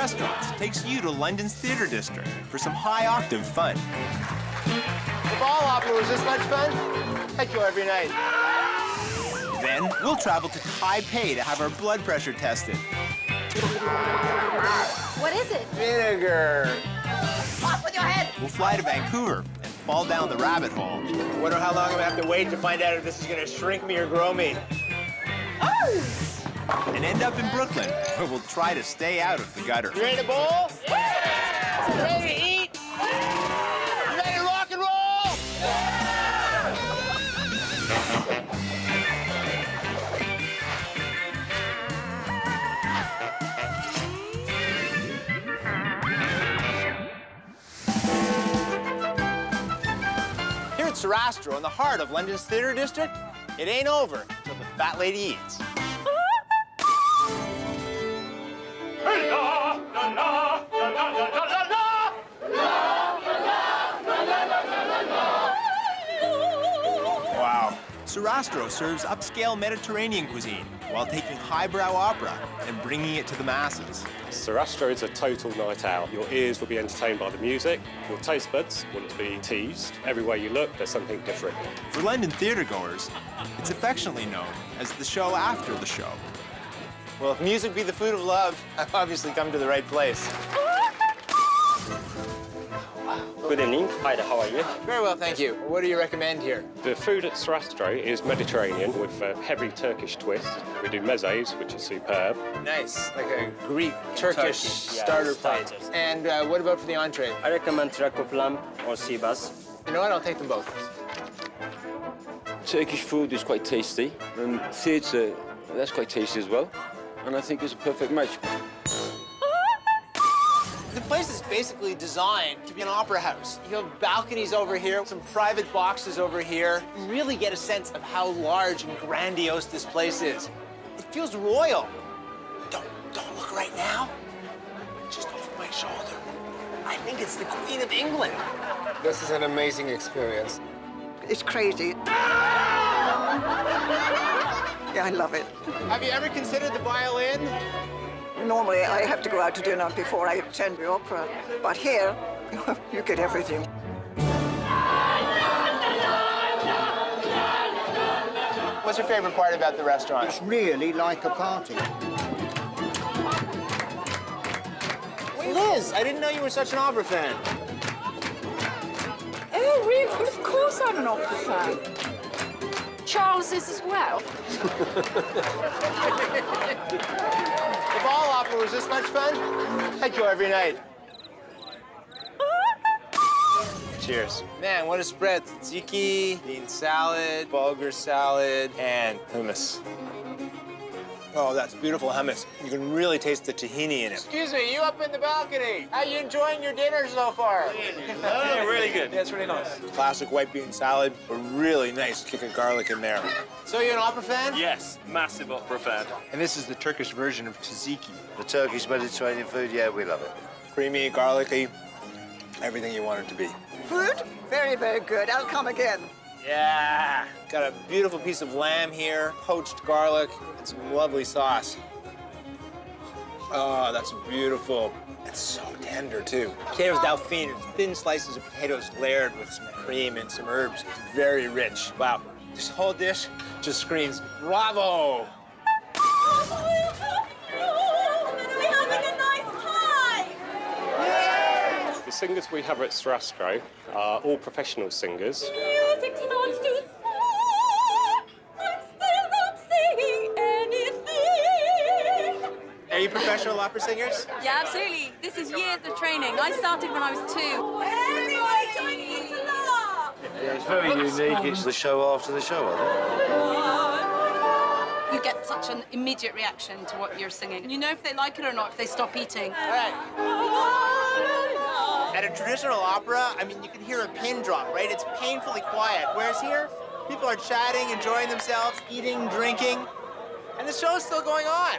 Restaurants takes you to London's theatre district for some high-octave fun. If all opera was this much fun, I'd go every night. Then we'll travel to Taipei to have our blood pressure tested. What is it? Vinegar. Off with your head! We'll fly to Vancouver and fall down the rabbit hole. Wonder how long I'm gonna have to wait to find out if this is gonna shrink me or grow me. Oh! And end up in Brooklyn, where we'll try to stay out of the gutter. You ready to bowl? Yeah! You ready to eat? Yeah! You ready to rock and roll? Here at Sastro, in the heart of London's theatre district, it ain't over till the fat lady eats. Wow. Sastro serves upscale Mediterranean cuisine while taking highbrow opera and bringing it to the masses. Sastro is a total night out. Your ears will be entertained by the music, your taste buds will be teased. Everywhere you look, there's something different. For London theatregoers, it's affectionately known as the show after the show. Well, if music be the food of love, I've obviously come to the right place. Good evening. Hi, how are you? Very well, thank you. What do you recommend here? The food at Sastro is Mediterranean with a heavy Turkish twist. We do mezes, which is superb. Nice, like a Greek, Turkish starter plate. starters. And what about for the entree? I recommend track of lamb or sea bass. You know what? I'll take them both. Turkish food is quite tasty, and theatre, that's quite tasty as well. And I think it's a perfect match. The place is basically designed to be an opera house. You have balconies over here, some private boxes over here. You really get a sense of how large and grandiose this place is. It feels royal. Don't look right now. Just over my shoulder. I think it's the Queen of England. This is an amazing experience. It's crazy. Yeah, I love it. Have you ever considered the violin? Normally, I have to go out to dinner before I attend the opera. But here, you get everything. What's your favorite part about the restaurant? It's really like a party. Liz, I didn't know you were such an opera fan. Oh, really? Well, of course I'm an opera fan. Charles is as well. If all opera was this much fun, I'd go every night. Cheers. Man, what a spread. Tzatziki, bean salad, bulgur salad, and hummus. Oh, that's beautiful hummus. You can really taste the tahini in it. Excuse me, you up in the balcony. How you enjoying your dinner so far? Really good. Yeah, it's really nice. Classic white bean salad, a really nice kick of garlic in there. So you're an opera fan? Yes, massive opera fan. And this is the Turkish version of tzatziki. The Turkish Mediterranean food, yeah, we love it. Creamy, garlicky, everything you want it to be. Food? Very, very good. I'll come again. Yeah. Got a beautiful piece of lamb here, poached garlic, and some lovely sauce. Oh, that's beautiful. It's so tender, too. Potatoes dauphine, thin slices of potatoes layered with some cream and some herbs. It's very rich. Wow. This whole dish just screams, bravo! The singers we have at Sastro are all professional singers. Music starts to soar. I'm still not saying anything. Are you professional opera singers? Yeah, absolutely. This is years of training. I started when I was 2. Everybody joining in to laugh. Yeah, it's very unique. It's the show after the show, I think. You get such an immediate reaction to what you're singing. You know if they like it or not if they stop eating. All right. At a traditional opera, I mean, you can hear a pin drop, right? It's painfully quiet. Whereas here, people are chatting, enjoying themselves, eating, drinking, and the show's still going on.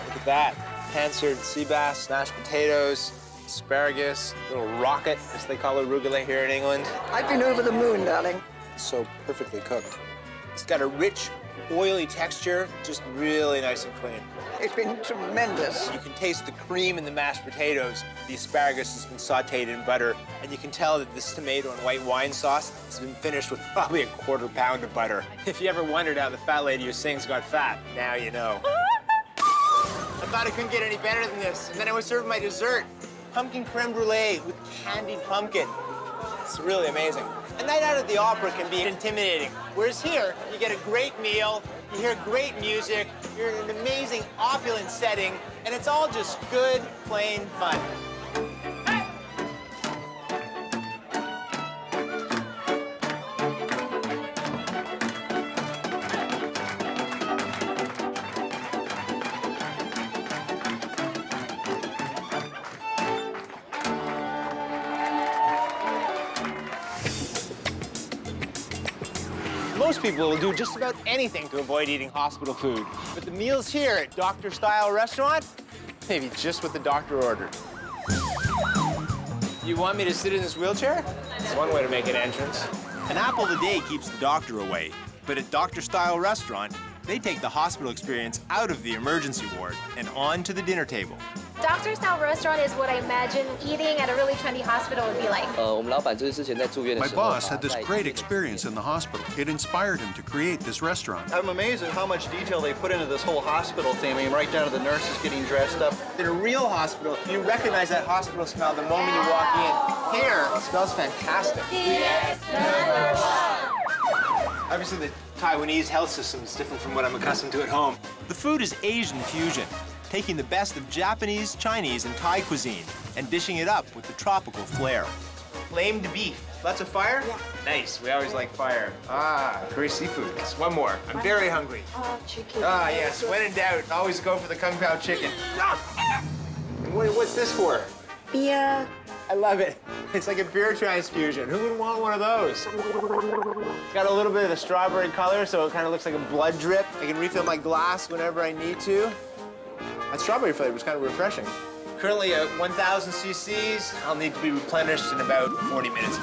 Look at that. Pan-seared sea bass, mashed potatoes, asparagus, little rocket, as they call arugula here in England. I've been over the moon, darling. It's so perfectly cooked. It's got a rich, oily texture, just really nice and clean. It's been tremendous. You can taste the cream in the mashed potatoes. The asparagus has been sauteed in butter, and you can tell that this tomato and white wine sauce has been finished with probably a quarter pound of butter. If you ever wondered how the fat lady who sings got fat, now you know. I thought it couldn't get any better than this. And then I was serving my dessert, pumpkin creme brulee with candied pumpkin. It's really amazing. A night out at the opera can be intimidating, whereas here, you get a great meal, you hear great music, you're in an amazing, opulent setting, and it's all just good, plain fun. Most people will do just about anything to avoid eating hospital food. But the meals here at doctor-style restaurant, maybe just what the doctor ordered. You want me to sit in this wheelchair? It's one way to make an entrance. An apple a day keeps the doctor away, but at doctor-style restaurant, they take the hospital experience out of the emergency ward and on to the dinner table. Doctor-style restaurant is what I imagine eating at a really trendy hospital would be like. My boss had this great experience in the hospital. It inspired him to create this restaurant. I'm amazed at how much detail they put into this whole hospital theme. I mean, right down to the nurses getting dressed up. In a real hospital, you recognize that hospital smell the moment you walk in. Here, it smells fantastic. Obviously, the Taiwanese health system is different from what I'm accustomed to at home. The food is Asian fusion, taking the best of Japanese, Chinese, and Thai cuisine and dishing it up with the tropical flair. Flamed beef. Lots of fire? Yeah. Nice. We always like fire. Ah, curry seafood. Yes, one more. I'm very hungry. Chicken. Ah, yes. When in doubt, always go for the Kung Pao chicken. And what's this for? Beer. I love it. It's like a beer transfusion. Who would want one of those? It's got a little bit of the strawberry color, so it kind of looks like a blood drip. I can refill my glass whenever I need to. That strawberry flavor is kind of refreshing. Currently at 1,000 cc's. I'll need to be replenished in about 40 minutes.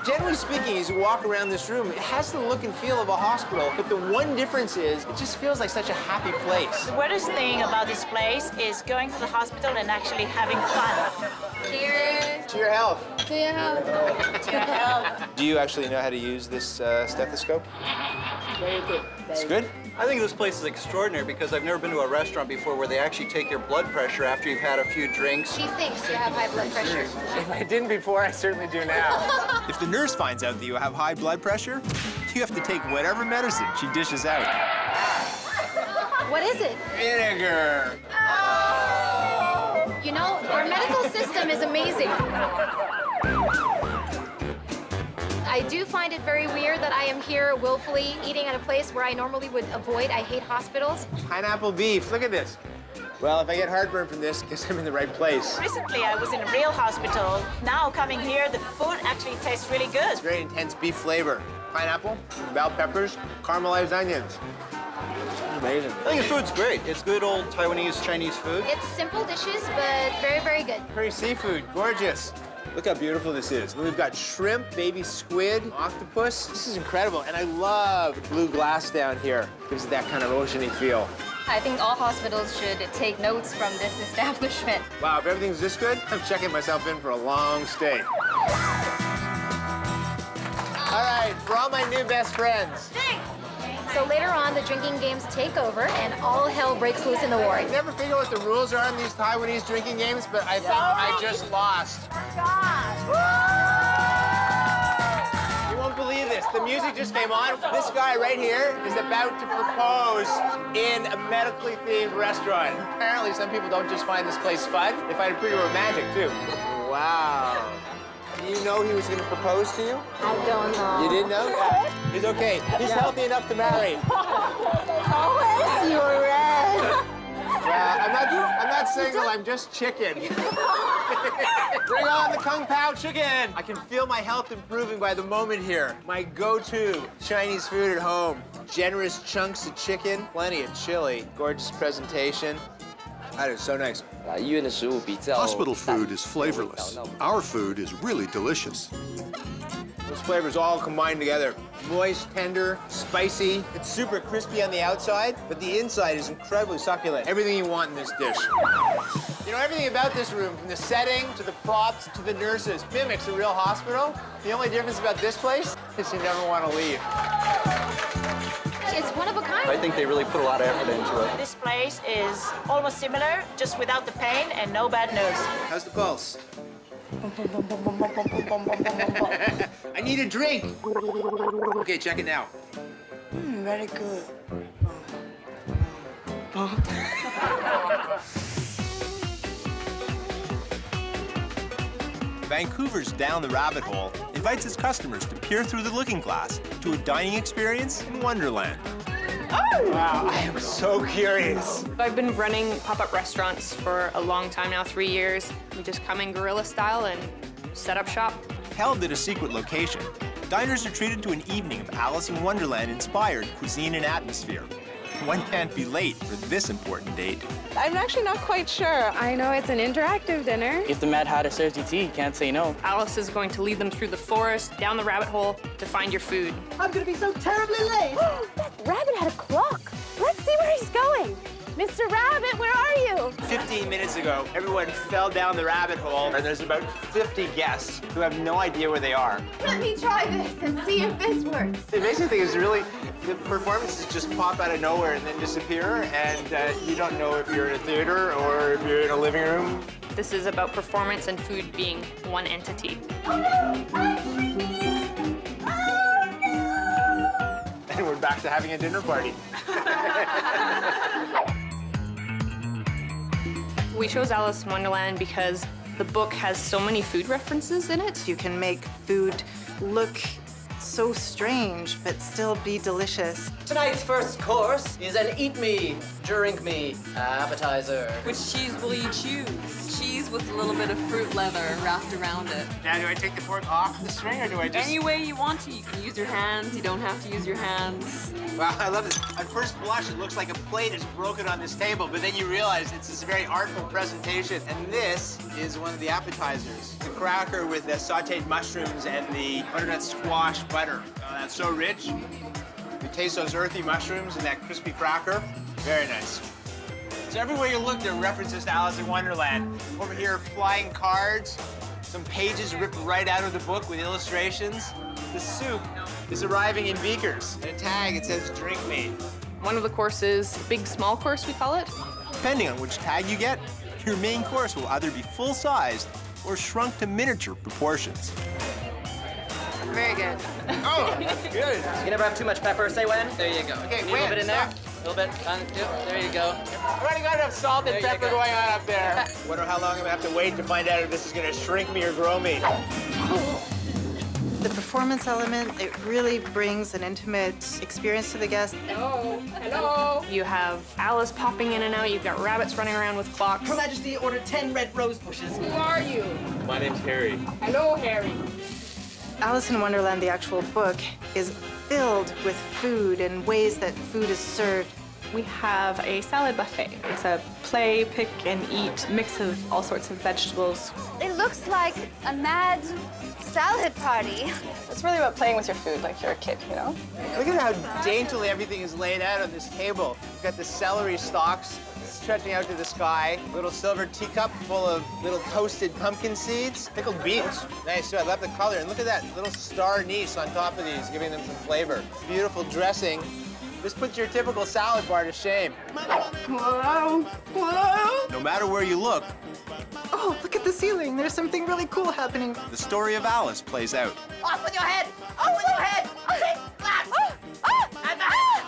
Generally speaking, as you walk around this room, it has the look and feel of a hospital, but the one difference is it just feels like such a happy place. The weirdest thing about this place is going to the hospital and actually having fun. Cheers. To your health. To your health. To your health. Do you actually know how to use this stethoscope? Very good. It's good? I think this place is extraordinary because I've never been to a restaurant before where they actually take your blood pressure after you've had a few drinks. She thinks you have high blood pressure. If I didn't before, I certainly do now. If the nurse finds out that you have high blood pressure, you have to take whatever medicine she dishes out. What is it? Vinegar. You know, our medical system is amazing. I do find it very weird that I am here willfully eating at a place where I normally would avoid. I hate hospitals. Pineapple beef. Look at this. Well, if I get heartburn from this, guess I'm in the right place. Recently, I was in a real hospital. Now, coming here, the food actually tastes really good. It's very intense beef flavor. Pineapple, bell peppers, caramelized onions. Amazing. I think the food's great. It's good old Taiwanese Chinese food. It's simple dishes, but very, very good. Curry seafood, gorgeous. Look how beautiful this is. We've got shrimp, baby squid, octopus. This is incredible, and I love the blue glass down here. Gives it that kind of oceany feel. I think all hospitals should take notes from this establishment. Wow, if everything's this good, I'm checking myself in for a long stay. All right, for all my new best friends. So later on, the drinking games take over, and all hell breaks loose in the ward. I never figure what the rules are in these Taiwanese drinking games, but I think I just lost. You won't believe this. The music just came on. This guy right here is about to propose in a medically themed restaurant. Apparently, some people don't just find this place fun, they find it pretty romantic, too. Wow. You know he was going to propose to you? I don't know. You didn't know? Yeah. He's okay. He's healthy enough to marry. Always you're red. I'm not single, I'm just chicken. Bring on the Kung Pao chicken. I can feel my health improving by the moment here. My go-to Chinese food at home. Generous chunks of chicken, plenty of chili, gorgeous presentation. That is so nice. Hospital food is flavorless. Our food is really delicious. Those flavors all combined together. Moist, tender, spicy. It's super crispy on the outside, but the inside is incredibly succulent. Everything you want in this dish. You know, everything about this room, from the setting to the props to the nurses, mimics a real hospital. The only difference about this place is you never want to leave. It's one of a kind. I think they really put a lot of effort into it. This place is almost similar, just without the pain and no bad news. How's the pulse? I need a drink. Okay, check it now. Very good. Vancouver's Down the Rabbit Hole invites its customers to peer through the looking glass to a dining experience in Wonderland. Wow, I am so curious. I've been running pop-up restaurants for a long time now, 3 years. We just come in guerrilla style and set up shop. Held at a secret location, diners are treated to an evening of Alice in Wonderland-inspired cuisine and atmosphere. One can't be late for this important date. I'm actually not quite sure. I know it's an interactive dinner. If the Mad Hatter serves you tea, you can't say no. Alice is going to lead them through the forest, down the rabbit hole, to find your food. I'm gonna be so terribly late. That rabbit had a clock. Let's see where he's going. Mr. Rabbit, where are you? 15 minutes ago, everyone fell down the rabbit hole, and there's about 50 guests who have no idea where they are. Let me try this and see if this works. The amazing thing is really, the performances just pop out of nowhere and then disappear, and you don't know if you're in a theater or if you're in a living room. This is about performance and food being one entity. And we're back to having a dinner party. We chose Alice in Wonderland because the book has so many food references in it. You can make food look so strange, but still be delicious. Tonight's first course is an eat me, drink me appetizer. Which cheese will you choose? Cheese with a little bit of fruit leather wrapped around it. Now, do I take the fork off the string, or do I just... Any way you want to. You can use your hands. You don't have to use your hands. Wow, I love this. At first blush, it looks like a plate is broken on this table, but then you realize it's this very artful presentation. And this is one of the appetizers. The cracker with the sauteed mushrooms and the butternut squash butter. Oh, that's so rich. You taste those earthy mushrooms and that crispy cracker. Very nice. So everywhere you look, there are references to Alice in Wonderland. Over here, flying cards, some pages ripped right out of the book with illustrations. The soup is arriving in beakers. And a tag, it says, drink me. One of the courses, big small course we call it. Depending on which tag you get, your main course will either be full-sized or shrunk to miniature proportions. Very good. Oh, that's good. You never have too much pepper, say when. There you go. Okay, a little bit in there. A little bit. There you go. I've already got enough salt and There you pepper go. going on up there. Wonder how long I'm gonna have to wait to find out if this is gonna shrink me or grow me. The performance element, it really brings an intimate experience to the guest. Hello. Hello. You have Alice popping in and out. You've got rabbits running around with clocks. Her Majesty ordered 10 red rose bushes. Who are you? My name's Harry. Hello, Harry. Alice in Wonderland, the actual book, is filled with food and ways that food is served. We have a salad buffet. It's a play, pick, and eat mix of all sorts of vegetables. It looks like a mad salad party. It's really about playing with your food like you're a kid, you know? Look at how daintily everything is laid out on this table. You've got the celery stalks stretching out to the sky, a little silver teacup full of little toasted pumpkin seeds, pickled beets. Nice, too. I love the color. And look at that little star anise on top of these, giving them some flavor. Beautiful dressing. This puts your typical salad bar to shame. Whoa, whoa. No matter where you look, Oh, look at the ceiling. There's something really cool happening. the story of Alice plays out. Off with your head! Off with your head!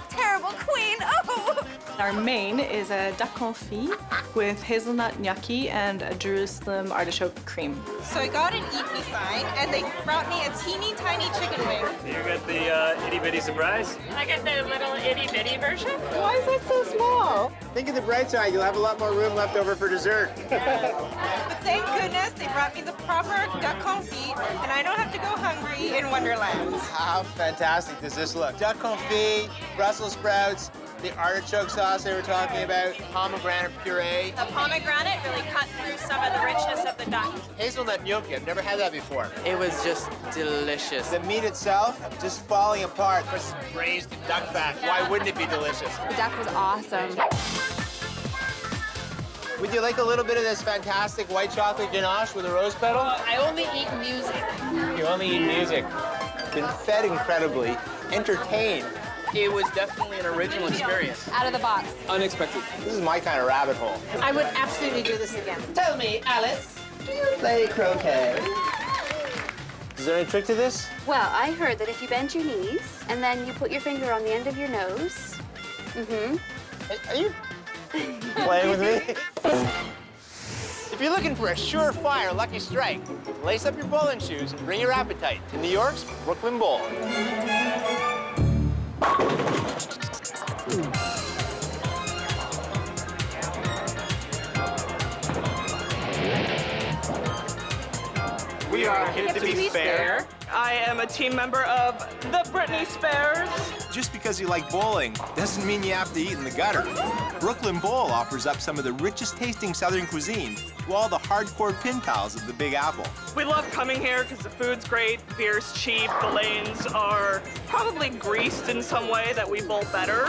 Terrible queen. Oh. Our main is a duck confit with hazelnut gnocchi and a Jerusalem artichoke cream. So I got an eat me sign, and they brought me a teeny tiny chicken wing. You got the itty-bitty surprise? I get the little itty-bitty version. Why is that so small? Think of the bright side. You'll have a lot more room left over for dessert. But thank goodness they brought me the proper duck confit, and I don't have to go hungry in Wonderland. How fantastic does this look? Duck confit, Brussels sprouts, The artichoke sauce they were talking about, pomegranate puree. The pomegranate really cut through some of the richness of the duck. Hazelnut gnocchi, I've never had that before. It was just delicious. The meat itself, just falling apart. It's braised duck fat. Why wouldn't it be delicious? The duck was awesome. Would you like a little bit of this fantastic white chocolate ganache with a rose petal? I only eat music. You only eat music. Been fed incredibly, entertained. It was definitely an original experience. Out of the box. Unexpected. This is my kind of rabbit hole. I would absolutely do this again. Tell me, Alice, do you play croquet? Is there any trick to this? Well, I heard that if you bend your knees and then you put your finger on the end of your nose. Are you playing with me? If you're looking for a surefire lucky strike, lace up your bowling shoes and bring your appetite to New York's Brooklyn Bowl. We are hip to be fair. I am a team member of the Britney Spears. Just because you like bowling doesn't mean you have to eat in the gutter. Brooklyn Bowl offers up some of the richest tasting Southern cuisine to all the hardcore pin pals of the Big Apple. We love coming here because the food's great, beer's cheap, the lanes are probably greased in some way that we bowl better.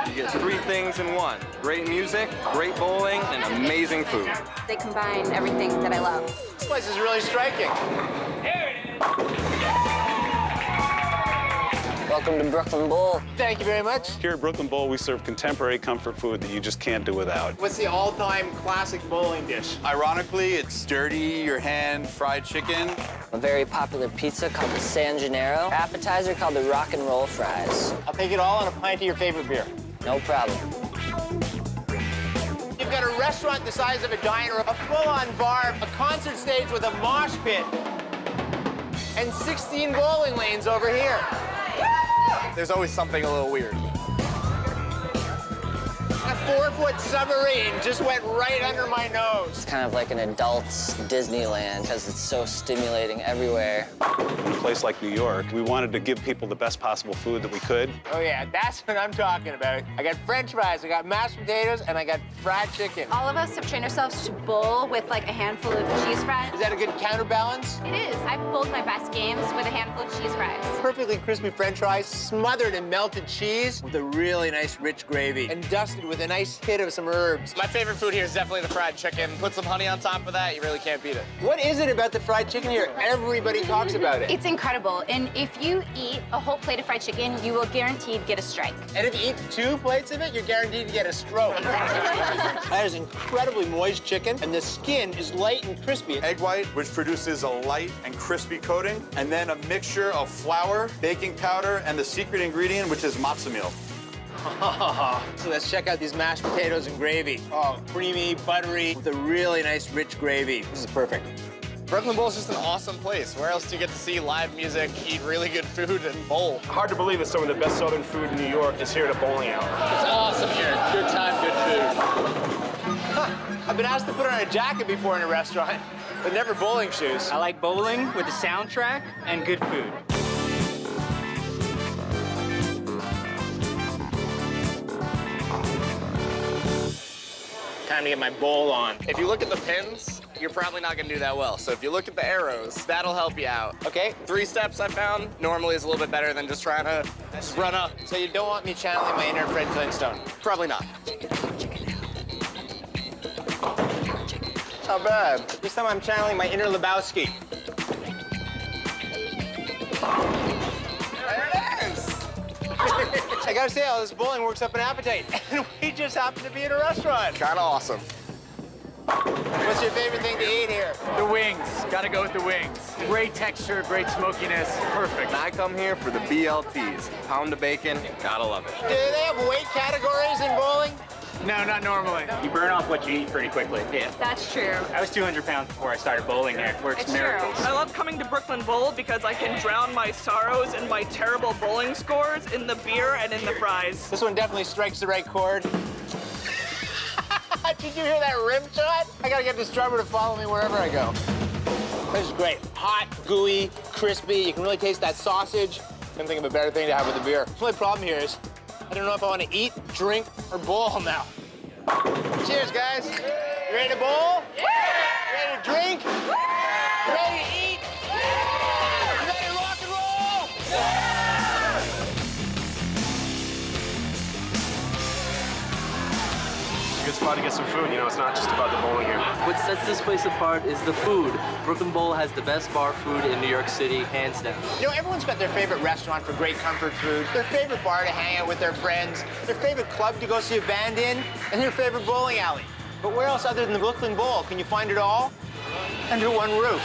You get three things in one. Great music, great bowling, and amazing food. They combine everything that I love. This place is really striking. Welcome to Brooklyn Bowl. Thank you very much. Here at Brooklyn Bowl, we serve contemporary comfort food that you just can't do without. What's the all-time classic bowling dish? Ironically, it's dirty your hand fried chicken. A very popular pizza called the San Gennaro. Appetizer called the Rock and Roll Fries. I'll take it all on a pint of your favorite beer. No problem. You've got a restaurant the size of a diner, a full-on bar, a concert stage with a mosh pit, and 16 bowling lanes over here. There's always something a little weird. A 4-foot submarine just went right under my nose. It's kind of like an adult's Disneyland because it's so stimulating everywhere. In a place like New York, we wanted to give people the best possible food that we could. Oh yeah, that's what I'm talking about. I got French fries, I got mashed potatoes, and I got fried chicken. All of us have trained ourselves to bowl with like a handful of cheese fries. Is that a good counterbalance? It is. I've bowled my best games with a handful of cheese fries. Perfectly crispy French fries, smothered in melted cheese with a really nice rich gravy, and dusted with a nice hit of some herbs. My favorite food here is definitely the fried chicken. Put some honey on top of that, you really can't beat it. What is it about the fried chicken here? Everybody talks about it. It's incredible. And if you eat a whole plate of fried chicken, you will guaranteed get a strike. And if you eat 2 plates of it, you're guaranteed to get a stroke. Exactly. That is incredibly moist chicken, and the skin is light and crispy. Egg white, which produces a light and crispy coating, and then a mixture of flour, baking powder, and the secret ingredient, which is matzo meal. So let's check out these mashed potatoes and gravy. Oh, creamy, buttery, with a really nice rich gravy. This is perfect. Brooklyn Bowl is just an awesome place. Where else do you get to see live music, eat really good food, and bowl? Hard to believe that some of the best Southern food in New York is here at a bowling alley. It's awesome here. Good time, good food. Huh. I've been asked to put on a jacket before in a restaurant, but never bowling shoes. I like bowling with a soundtrack and good food. Time to get my bowl on. If you look at the pins, you're probably not gonna do that well. So if you look at the arrows, that'll help you out. Okay. 3 steps I found normally is a little bit better than just trying to just run up. So you don't want me channeling my inner Fred Flintstone? Probably not. Not bad. This time I'm channeling my inner Lebowski. There it is! I gotta say, all this bowling works up an appetite. And we just happen to be at a restaurant. Kinda awesome. What's your favorite thing to eat here? The wings. Gotta go with the wings. Great texture, great smokiness. Perfect. I come here for the BLTs. Pound of bacon, gotta love it. Do they have weight categories in bowling? No, not normally. You burn off what you eat pretty quickly. Yeah. That's true. I was 200 pounds before I started bowling here. Works It's miracles. true. I love coming to Brooklyn Bowl because I can drown my sorrows and my terrible bowling scores in the beer and in the fries. This one definitely strikes the right chord. Did you hear that rim shot? I gotta get this drummer to follow me wherever I go. This is great. Hot, gooey, crispy. You can really taste that sausage. Couldn't think of a better thing to have with a beer. The only problem here is I don't know if I want to eat, drink, or bowl now. Cheers, guys. You ready to bowl? Yeah! Ready to drink? Yeah! Ready to eat? Yeah! Ready to rock and roll? Yeah! Good spot to get some food. You know, it's not just about the bowling here. What sets this place apart is the food. Brooklyn Bowl has the best bar food in New York City, hands down. You know, everyone's got their favorite restaurant for great comfort food, their favorite bar to hang out with their friends, their favorite club to go see a band in, and their favorite bowling alley. But where else other than the Brooklyn Bowl can you find it all under one roof?